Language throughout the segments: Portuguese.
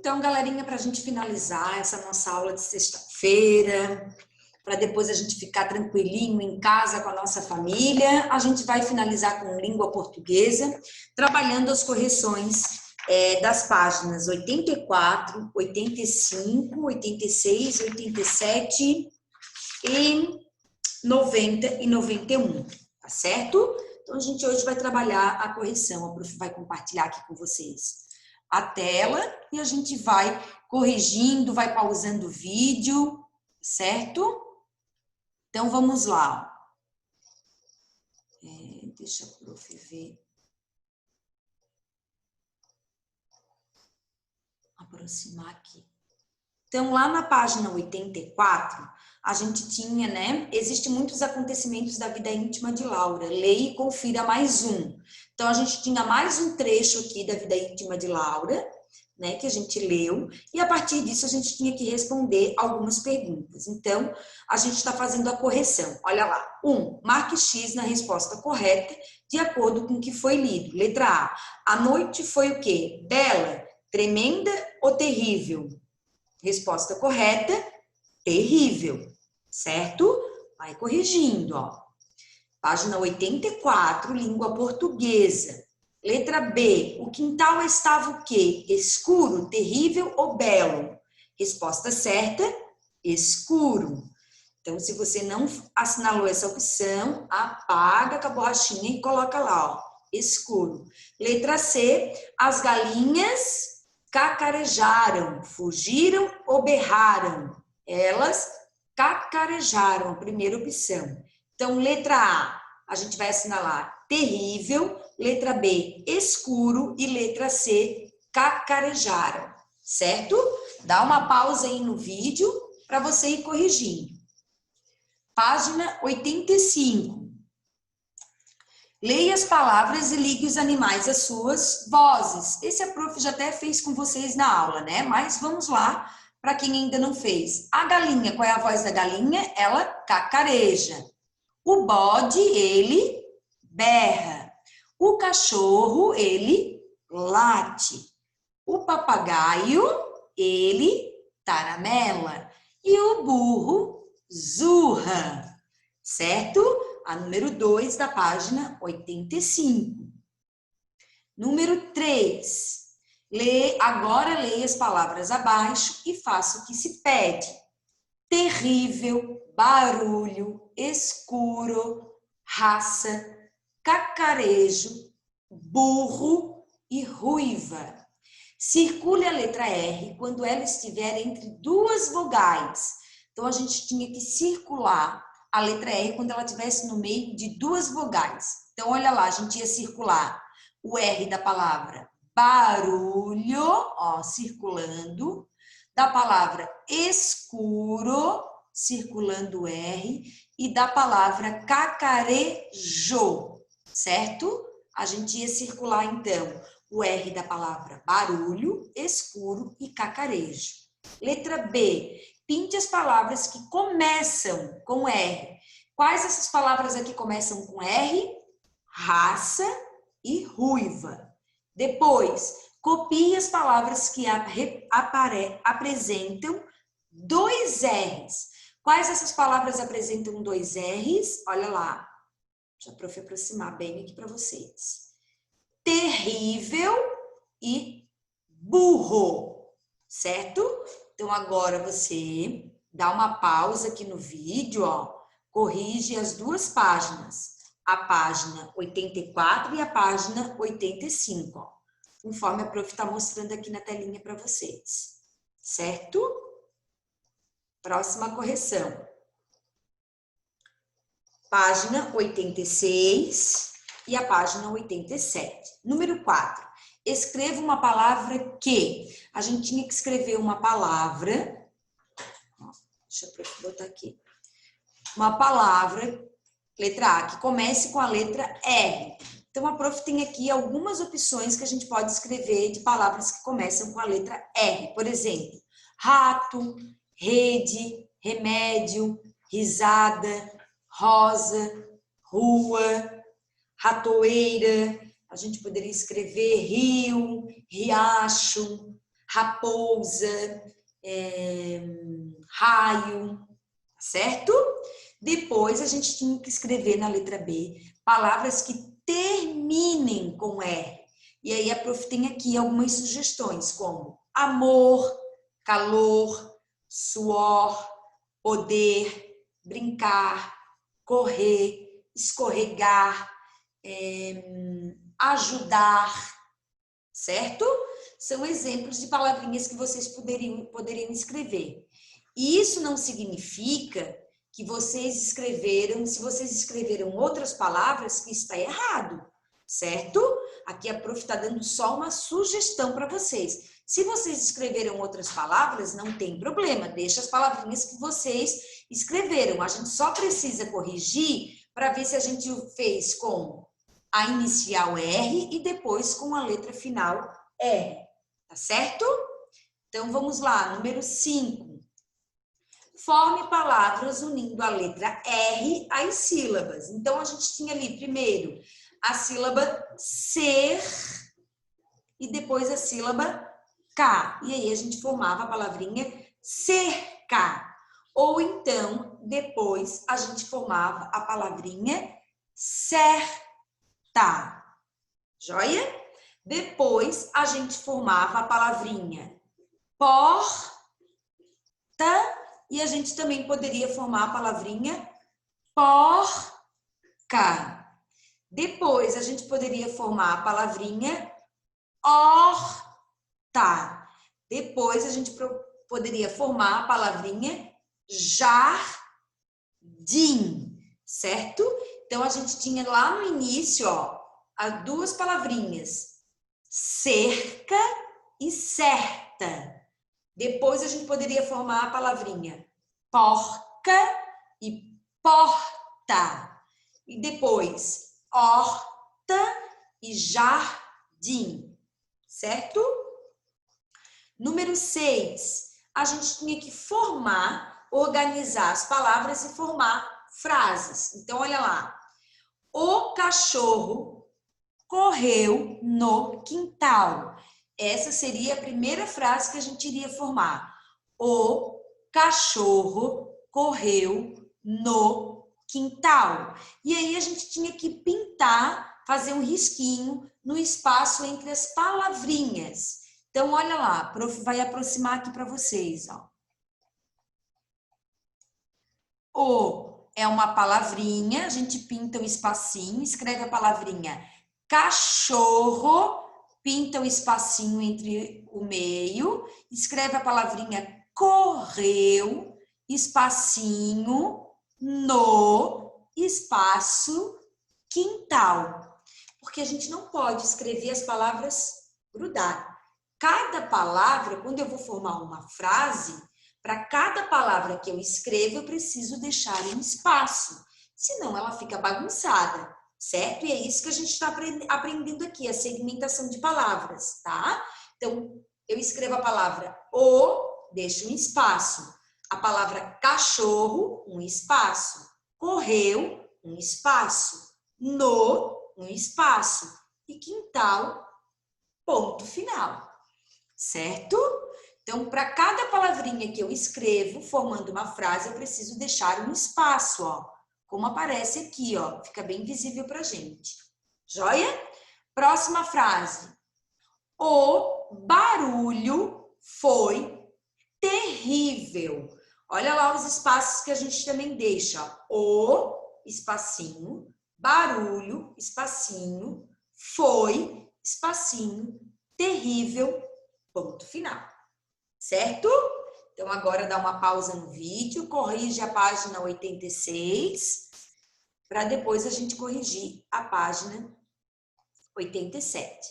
Então, galerinha, para a gente finalizar essa nossa aula de sexta-feira, para depois a gente ficar tranquilinho em casa com a nossa família, a gente vai finalizar com língua portuguesa, trabalhando as correções das páginas 84, 85, 86, 87 e 90 e 91, tá certo? Então, a gente hoje vai trabalhar a correção, a prof vai compartilhar aqui com vocês a tela e a gente vai corrigindo, vai pausando o vídeo, certo? Então, vamos lá. Deixa a prof ver. Aproximar aqui. Então, lá na página 84, a gente tinha, né? Existem muitos acontecimentos da vida íntima de Laura. Leia e confira mais um. Então, a gente tinha mais um trecho aqui da vida íntima de Laura, né? Que a gente leu. E a partir disso, a gente tinha que responder algumas perguntas. Então, a gente está fazendo a correção. Olha lá. 1. Marque X na resposta correta, de acordo com o que foi lido. Letra A. A noite foi o quê? Bela, tremenda ou terrível? Resposta correta, terrível, certo? Vai corrigindo, ó. Página 84, língua portuguesa. Letra B, o quintal estava o quê? Escuro, terrível ou belo? Resposta certa, escuro. Então, se você não assinalou essa opção, apaga com a borrachinha e coloca lá, ó, escuro. Letra C, as galinhas cacarejaram, fugiram ou berraram? Elas cacarejaram, a primeira opção. Então, letra A gente vai assinalar terrível, letra B, escuro e letra C, cacarejaram, certo? Dá uma pausa aí no vídeo para você ir corrigindo. Página 85. Leia as palavras e ligue os animais às suas vozes. Esse a prof já até fez com vocês na aula, né? Mas vamos lá, para quem ainda não fez. A galinha, qual é a voz da galinha? Ela cacareja. O bode, ele berra. O cachorro, ele late. O papagaio, ele taramela. E o burro, zurra. Certo? A número 2 da página 85. Número 3. Agora leia as palavras abaixo e faça o que se pede. Terrível, barulho, escuro, raça, cacarejo, burro e ruiva. Circule a letra R quando ela estiver entre duas vogais. Então, a gente tinha que circular a letra R quando ela estivesse no meio de duas vogais. Então, olha lá, a gente ia circular o R da palavra barulho, ó, circulando, da palavra escuro, circulando o R, e da palavra cacarejo, certo? A gente ia circular, então, o R da palavra barulho, escuro e cacarejo. Letra B. Pinte as palavras que começam com R. Quais essas palavras aqui começam com R? Raça e ruiva. Depois, copie as palavras que apresentam dois R's. Quais essas palavras apresentam dois R's? Olha lá. Deixa a prof aproximar bem aqui para vocês. Terrível e burro, certo? Então, agora você dá uma pausa aqui no vídeo, ó, corrige as duas páginas, a página 84 e a página 85, ó, conforme a prof está mostrando aqui na telinha para vocês, certo? Próxima correção. Página 86 e a página 87. Número 4. Escreva uma palavra que. A gente tinha que escrever uma palavra. Deixa eu botar aqui. Uma palavra, letra A, que comece com a letra R. Então, a prof tem aqui algumas opções que a gente pode escrever de palavras que começam com a letra R. Por exemplo, rato, rede, remédio, risada, rosa, rua, ratoeira. A gente poderia escrever rio, riacho, raposa, raio, certo? Depois a gente tinha que escrever na letra B palavras que terminem com R. E aí a prof tem aqui algumas sugestões, como amor, calor, suor, poder, brincar, correr, escorregar, ajudar, certo? São exemplos de palavrinhas que vocês poderiam escrever. E isso não significa que vocês escreveram, se vocês escreveram outras palavras, que está errado, certo? Aqui a prof está dando só uma sugestão para vocês. Se vocês escreveram outras palavras, não tem problema, deixa as palavrinhas que vocês escreveram. A gente só precisa corrigir para ver se a gente fez com a inicial R e depois com a letra final R, tá certo? Então vamos lá, número 5. Forme palavras unindo a letra R às sílabas. Então, a gente tinha ali, primeiro, a sílaba ser e depois a sílaba K. E aí, a gente formava a palavrinha cerca. Ou então, depois, a gente formava a palavrinha certa. Joia? Depois, a gente formava a palavrinha porta. E a gente também poderia formar a palavrinha porca. Depois, a gente poderia formar a palavrinha horta. Depois, a gente poderia formar a palavrinha jardim, certo? Então, a gente tinha lá no início, ó, as duas palavrinhas, cerca e certa. Depois, a gente poderia formar a palavrinha porca e porta. E depois, horta e jardim, certo? Número 6, a gente tinha que formar, organizar as palavras e formar frases. Então, olha lá. O cachorro correu no quintal. Essa seria a primeira frase que a gente iria formar. O cachorro correu no quintal. E aí a gente tinha que pintar, fazer um risquinho no espaço entre as palavrinhas. Então, olha lá, a prof vai aproximar aqui para vocês, ó. O é uma palavrinha, a gente pinta um espacinho, escreve a palavrinha cachorro, pinta o espacinho entre o meio, escreve a palavrinha correu, espacinho, no espaço, quintal. Porque a gente não pode escrever as palavras grudar. Cada palavra, quando eu vou formar uma frase, para cada palavra que eu escrevo, eu preciso deixar um espaço. Senão ela fica bagunçada. Certo? E é isso que a gente está aprendendo aqui, a segmentação de palavras, tá? Então, eu escrevo a palavra o, deixo um espaço. A palavra cachorro, um espaço. Correu, um espaço. No, um espaço. E quintal, ponto final. Certo? Então, para cada palavrinha que eu escrevo, formando uma frase, eu preciso deixar um espaço, ó. Como aparece aqui, ó, fica bem visível pra gente. Joia? Próxima frase. O barulho foi terrível. Olha lá os espaços que a gente também deixa. Ó. O, espacinho, barulho, espacinho, foi, espacinho, terrível, ponto final. Certo? Então, agora dá uma pausa no vídeo, corrige a página 86, para depois a gente corrigir a página 87.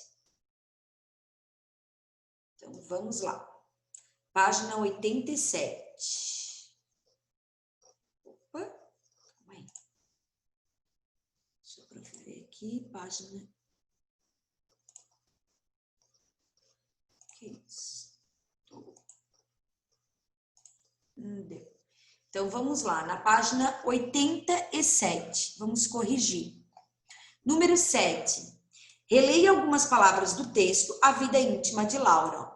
Então, vamos lá. Página 87. Opa, calma aí. Deixa eu ver aqui, página... Que isso? Deu. Então, vamos lá, na página 87, vamos corrigir. Número 7. Releia algumas palavras do texto A Vida Íntima de Laura.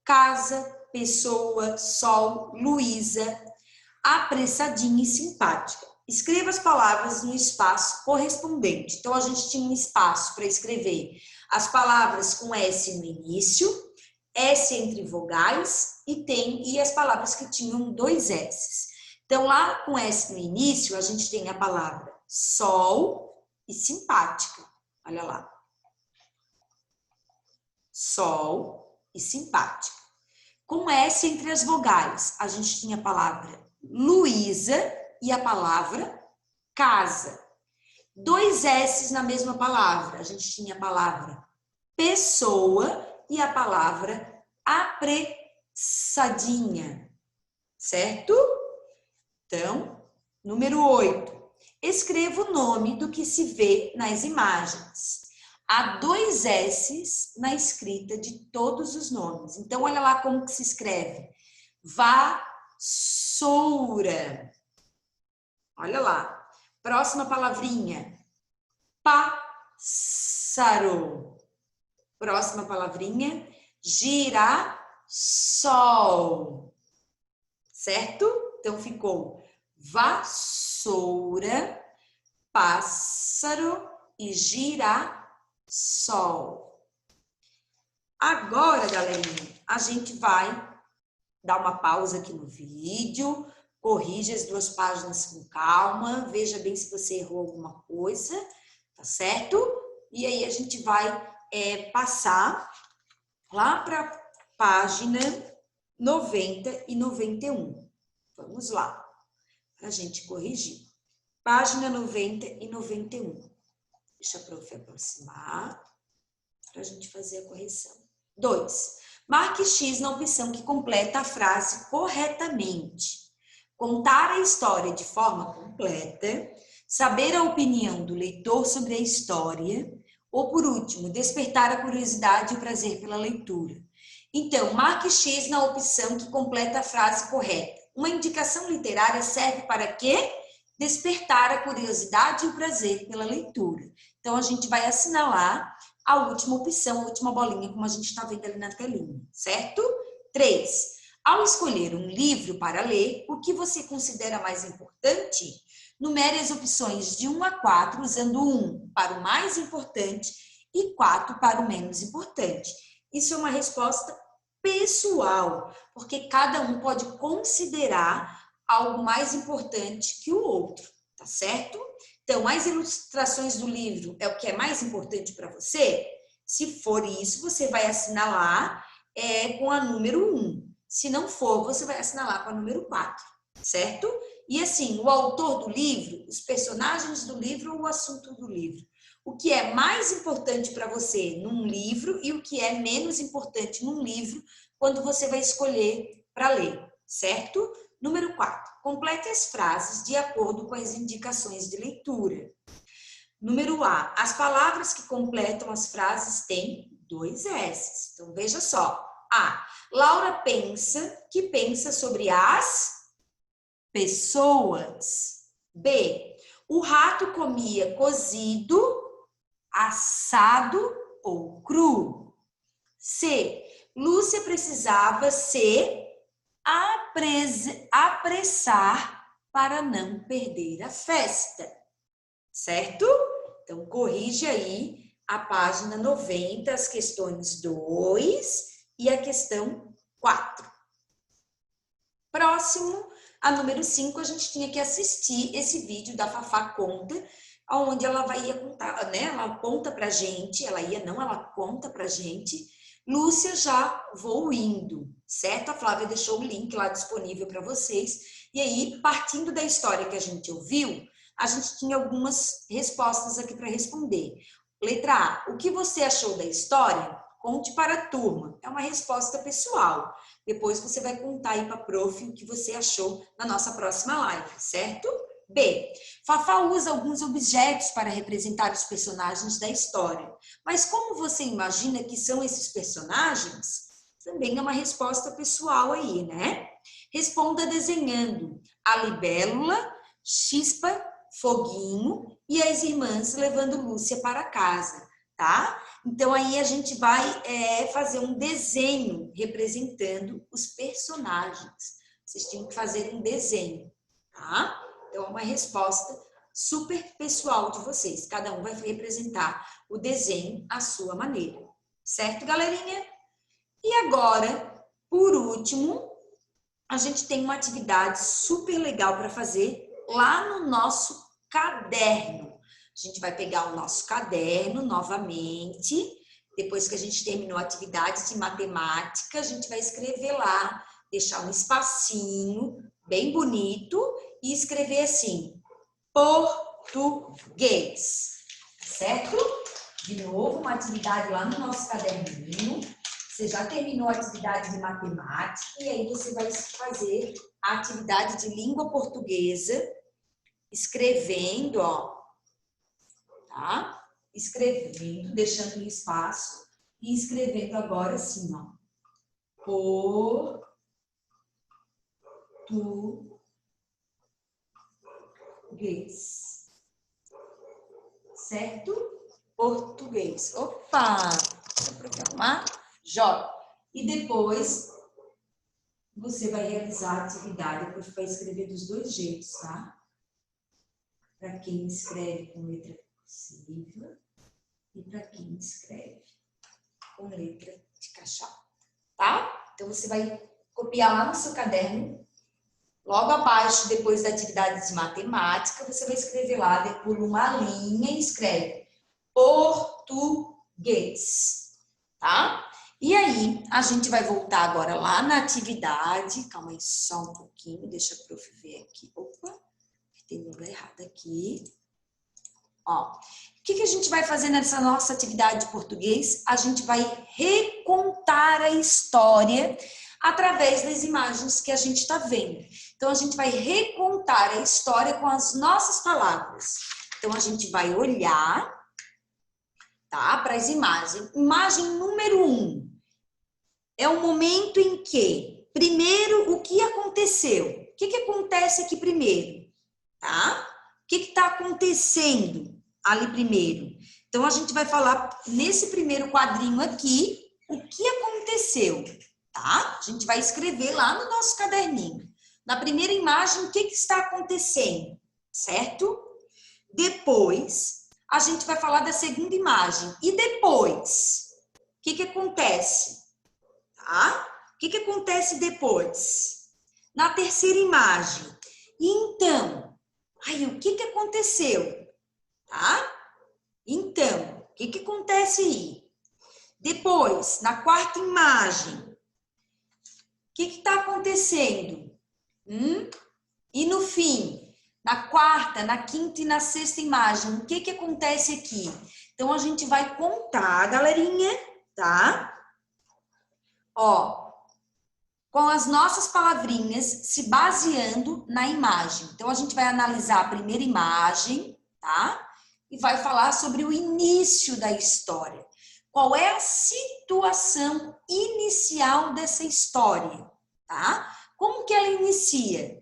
casa, pessoa, sol, Luísa, apressadinha e simpática. Escreva as palavras no espaço correspondente. Então, a gente tinha um espaço para escrever as palavras com S no início, S entre vogais e as palavras que tinham 2 S's. Então, lá com S no início, a gente tem a palavra sol e simpática. Olha lá. Sol e simpática. Com S entre as vogais, a gente tinha a palavra Luísa e a palavra casa. 2 S's na mesma palavra. A gente tinha a palavra pessoa e a palavra apressadinha. Certo? Então, número 8. Escreva o nome do que se vê nas imagens. Há 2 S's na escrita de todos os nomes. Então, olha lá como que se escreve. Vassoura. Olha lá. Próxima palavrinha. Pássaro. Próxima palavrinha. Girassol. Certo? Então, ficou vassoura, pássaro e girassol. Agora, galerinha, a gente vai dar uma pausa aqui no vídeo, corrige as 2 páginas com calma, veja bem se você errou alguma coisa, tá certo? E aí a gente vai passar lá para a página 90 e 91. Vamos lá, para a gente corrigir. Página 90 e 91. Deixa a prof aproximar para a gente fazer a correção. 2. Marque X na opção que completa a frase corretamente. Contar a história de forma completa, saber a opinião do leitor sobre a história, ou, por último, despertar a curiosidade e o prazer pela leitura. Então, marque X na opção que completa a frase correta. Uma indicação literária serve para quê? Despertar a curiosidade e o prazer pela leitura. Então, a gente vai assinalar a última opção, a última bolinha, como a gente está vendo ali na telinha, certo? 3. Ao escolher um livro para ler, o que você considera mais importante? Numere as opções de 1 a 4, usando 1 para o mais importante e 4 para o menos importante. Isso é uma resposta pessoal, porque cada um pode considerar algo mais importante que o outro, tá certo? Então, as ilustrações do livro é o que é mais importante para você? Se for isso, você vai assinalar com a número 1. Se não for, você vai assinalar com a número 4, certo? E assim, o autor do livro, os personagens do livro ou o assunto do livro. O que é mais importante para você num livro e o que é menos importante num livro quando você vai escolher para ler, certo? Número 4. Complete as frases de acordo com as indicações de leitura. Número A. As palavras que completam as frases têm 2 S's. Então, veja só. A. Laura pensa sobre as pessoas. B. O rato comia cozido, assado ou cru. C. Lúcia precisava se apressar para não perder a festa. Certo? Então, corrige aí a página 90, as questões 2 e a questão 4. Próximo, a número 5, a gente tinha que assistir esse vídeo da Fafá Conta, onde ela ia contar, né? Ela conta pra gente, ela conta pra gente, Lúcia já vou indo, certo? A Flávia deixou o link lá disponível para vocês. E aí, partindo da história que a gente ouviu, a gente tinha algumas respostas aqui para responder. Letra A. O que você achou da história? Conte para a turma. É uma resposta pessoal. Depois você vai contar aí para a prof o que você achou na nossa próxima live, certo? B. Fafá usa alguns objetos para representar os personagens da história. Mas como você imagina que são esses personagens? Também é uma resposta pessoal aí, né? Responda desenhando a libélula, Chispa, Foguinho e as irmãs levando Lúcia para casa. tá? Então, aí a gente vai fazer um desenho representando os personagens. Vocês tinham que fazer um desenho, tá? Então, é uma resposta super pessoal de vocês. Cada um vai representar o desenho à sua maneira. Certo, galerinha? E agora, por último, a gente tem uma atividade super legal para fazer lá no nosso caderno. A gente vai pegar o nosso caderno novamente. Depois que a gente terminou a atividade de matemática, a gente vai escrever lá, deixar um espacinho bem bonito e escrever assim, português, certo? De novo, uma atividade lá no nosso caderninho. Você já terminou a atividade de matemática e aí você vai fazer a atividade de língua portuguesa, escrevendo, ó, tá? Escrevendo, deixando um espaço e escrevendo agora assim, ó. Português. Certo? Português. Opa! Deixa eu programar. J. E depois você vai realizar a atividade, depois vai escrever dos dois jeitos, tá? Para quem escreve com letra cursiva e para quem escreve com letra de caixa alta, tá? Então, você vai copiar lá no seu caderno, logo abaixo, depois da atividade de matemática, você vai escrever lá, por uma linha e escreve português, tá? E aí, a gente vai voltar agora lá na atividade. Calma aí só um pouquinho, deixa a prof ver aqui. Opa, tem no lugar errado aqui. Ó, o que a gente vai fazer nessa nossa atividade de português? A gente vai recontar a história através das imagens que a gente está vendo. Então, a gente vai recontar a história com as nossas palavras. Então, a gente vai olhar, tá, para as imagens. Imagem número 1. É o momento em que, primeiro, o que aconteceu? O que acontece aqui primeiro? Tá? O que está acontecendo ali primeiro? Então, a gente vai falar nesse primeiro quadrinho aqui, o que aconteceu, tá? A gente vai escrever lá no nosso caderninho. Na primeira imagem, o que está acontecendo, certo? Depois, a gente vai falar da segunda imagem. E depois, o que acontece? Tá? O que acontece depois? Na terceira imagem. E então, aí, o que aconteceu? Tá? Então, o que acontece aí? Depois, na quarta imagem, o que está acontecendo? E no fim, na quarta, na quinta e na sexta imagem, o que acontece aqui? Então, a gente vai contar, galerinha, tá? Ó, com as nossas palavrinhas se baseando na imagem. Então, a gente vai analisar a primeira imagem, tá? E vai falar sobre o início da história. Qual é a situação inicial dessa história, tá? Como que ela inicia?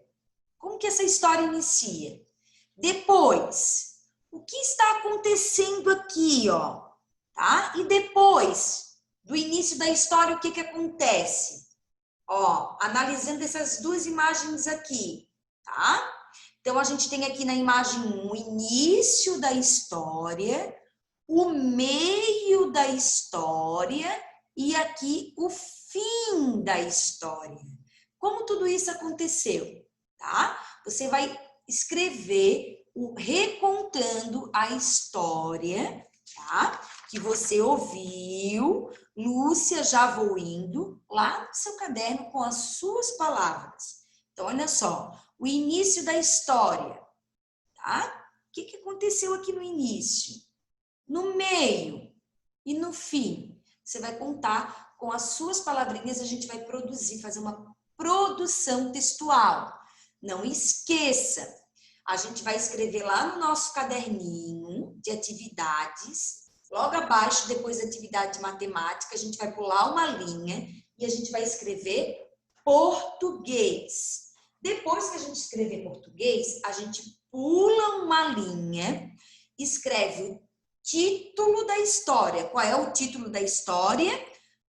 Como que essa história inicia? Depois, o que está acontecendo aqui, ó? Tá? E depois do início da história, o que acontece? Ó, analisando essas duas imagens aqui, tá? Então, a gente tem aqui na imagem 1 o início da história, o meio da história e aqui o fim da história. Como tudo isso aconteceu, tá? Você vai escrever recontando a história, tá? Que você ouviu, Lúcia já vou indo, lá no seu caderno com as suas palavras. Então, olha só, o início da história, tá? O que aconteceu aqui no início? No meio e no fim. Você vai contar com as suas palavrinhas, a gente vai produzir, fazer uma produção textual. Não esqueça, a gente vai escrever lá no nosso caderninho de atividades. Logo abaixo, depois da atividade de matemática, a gente vai pular uma linha e a gente vai escrever português. Depois que a gente escrever português, a gente pula uma linha, escreve título da história. Qual é o título da história?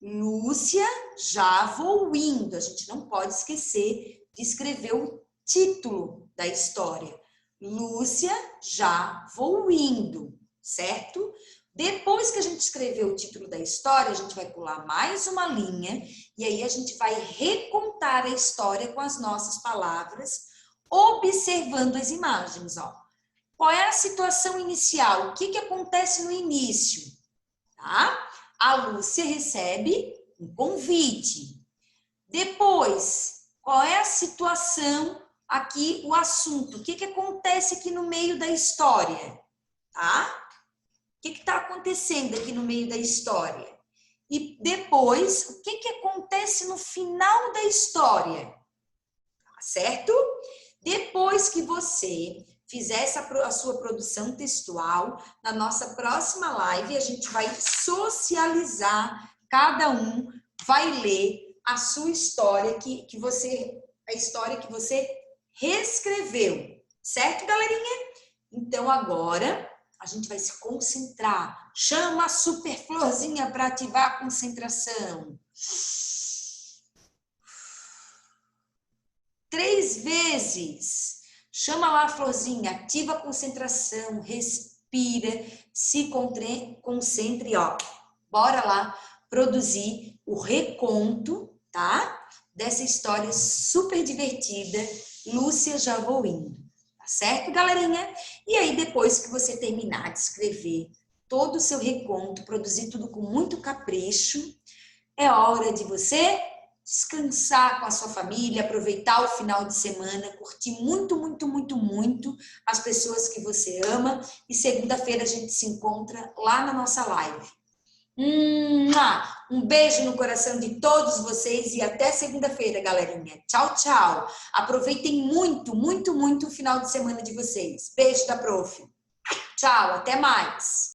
Lúcia, já vou indo. A gente não pode esquecer de escrever o título da história. Lúcia, já vou indo, certo? Depois que a gente escreveu o título da história, a gente vai pular mais uma linha e aí a gente vai recontar a história com as nossas palavras, observando as imagens, ó. Qual é a situação inicial? O que acontece no início? Tá? A Lúcia recebe um convite. Depois, qual é a situação aqui, o assunto? O que acontece aqui no meio da história? Tá? O que está acontecendo aqui no meio da história? E depois, o que acontece no final da história? Tá certo? Depois que você fizer a sua produção textual, na nossa próxima live a gente vai socializar, cada um vai ler a sua história a história que você reescreveu, certo, galerinha? Então agora a gente vai se concentrar. Chama a super florzinha para ativar a concentração. 3 vezes. Chama lá a florzinha, ativa a concentração, respira, se concentre, ó. Bora lá produzir o reconto, tá? Dessa história super divertida, Lúcia, já vou indo. Tá certo, galerinha? E aí, depois que você terminar de escrever todo o seu reconto, produzir tudo com muito capricho, é hora de você descansar com a sua família, aproveitar o final de semana, curtir muito, muito, muito, muito as pessoas que você ama. E segunda-feira a gente se encontra lá na nossa live. Um beijo no coração de todos vocês e até segunda-feira, galerinha. Tchau, tchau. Aproveitem muito, muito, muito o final de semana de vocês. Beijo da prof. Tchau, até mais.